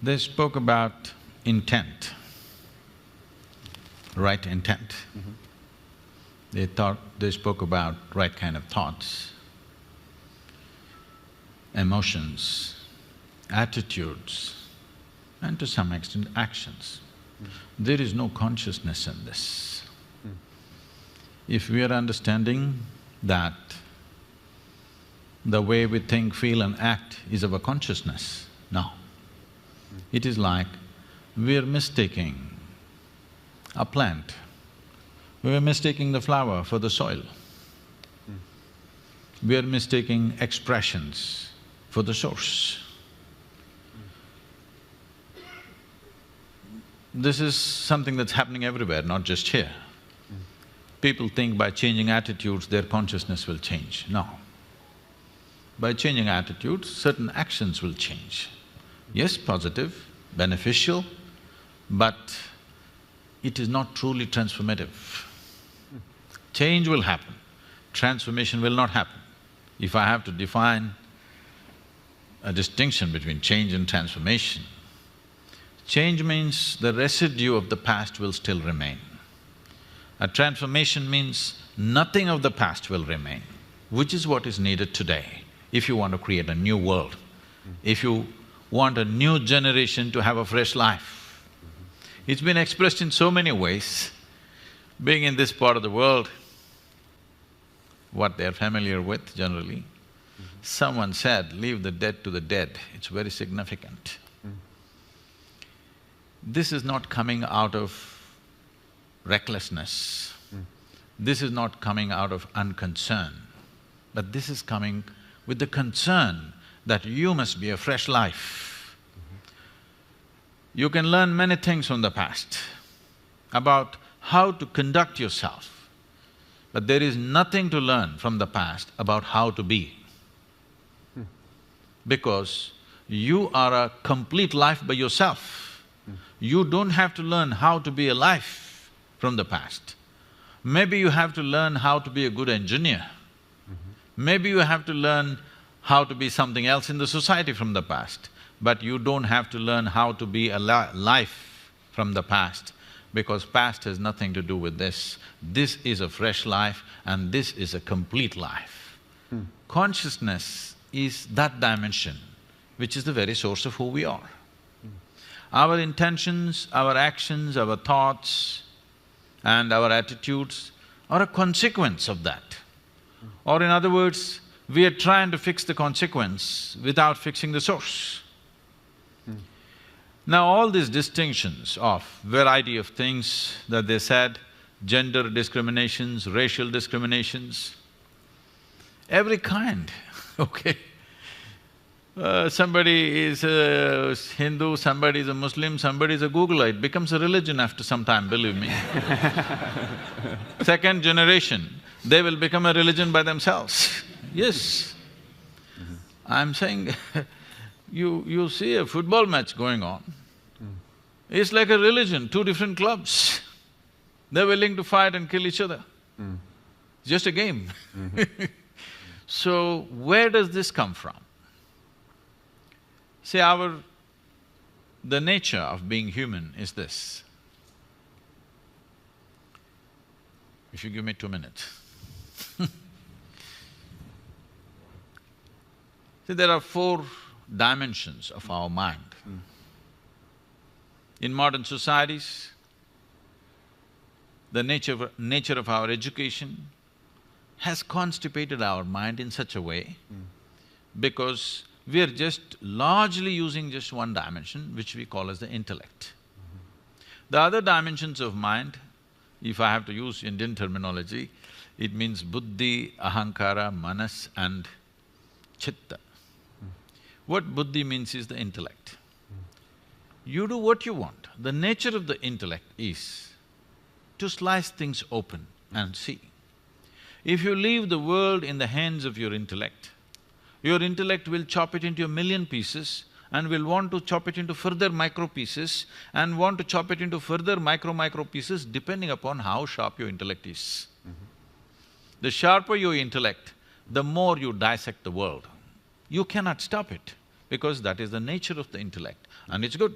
They spoke about intent, right intent. They spoke about right kind of thoughts, emotions, attitudes, and to some extent actions. There is no consciousness in this. If we are understanding that the way we think, feel and act is our consciousness, no. It is like we are mistaking a plant, we are mistaking the flower for the soil. We are mistaking expressions for the source. This is something that's happening everywhere, not just here. People think by changing attitudes, their consciousness will change. No. By changing attitudes, certain actions will change. Yes, positive, beneficial, but it is not truly transformative. Change will happen, transformation will not happen. If I have to define a distinction between change and transformation, change means the residue of the past will still remain. A transformation means nothing of the past will remain, which is what is needed today if you want to create a new world, if you want a new generation to have a fresh life. It's been expressed in so many ways. Being in this part of the world, what they're familiar with generally, someone said, leave the dead to the dead, it's very significant. This is not coming out of recklessness, this is not coming out of unconcern, but this is coming with the concern that you must be a fresh life. You can learn many things from the past about how to conduct yourself, but there is nothing to learn from the past about how to be. Because you are a complete life by yourself. You don't have to learn how to be a life from the past. Maybe you have to learn how to be a good engineer. Maybe you have to learn how to be something else in the society from the past, but you don't have to learn how to be a life from the past, because past has nothing to do with this. This is a fresh life and this is a complete life. Consciousness is that dimension which is the very source of who we are. Our intentions, our actions, our thoughts and our attitudes are a consequence of that. Or in other words, we are trying to fix the consequence without fixing the source. Now all these distinctions of variety of things that they said, gender discriminations, racial discriminations, every kind, okay? Somebody is a Hindu, somebody is a Muslim, somebody is a Googler, it becomes a religion after some time, believe me. Second generation, they will become a religion by themselves. Yes. I'm saying, you see a football match going on, it's like a religion, two different clubs. They're willing to fight and kill each other. It's just a game. So, where does this come from? See, the nature of being human is this. If you give me 2 minutes. See, there are 4 dimensions of our mind. In modern societies, the nature of our education has constipated our mind in such a way because we are just largely using just one dimension, which we call as the intellect. The other dimensions of mind, if I have to use Indian terminology, it means buddhi, ahankara, manas and chitta. What buddhi means is the intellect. You do what you want. The nature of the intellect is to slice things open and see. If you leave the world in the hands of your intellect will chop it into a million pieces and will want to chop it into further micro pieces and want to chop it into further micro pieces depending upon how sharp your intellect is. The sharper your intellect, the more you dissect the world. You cannot stop it. because that is the nature of the intellect and it's good.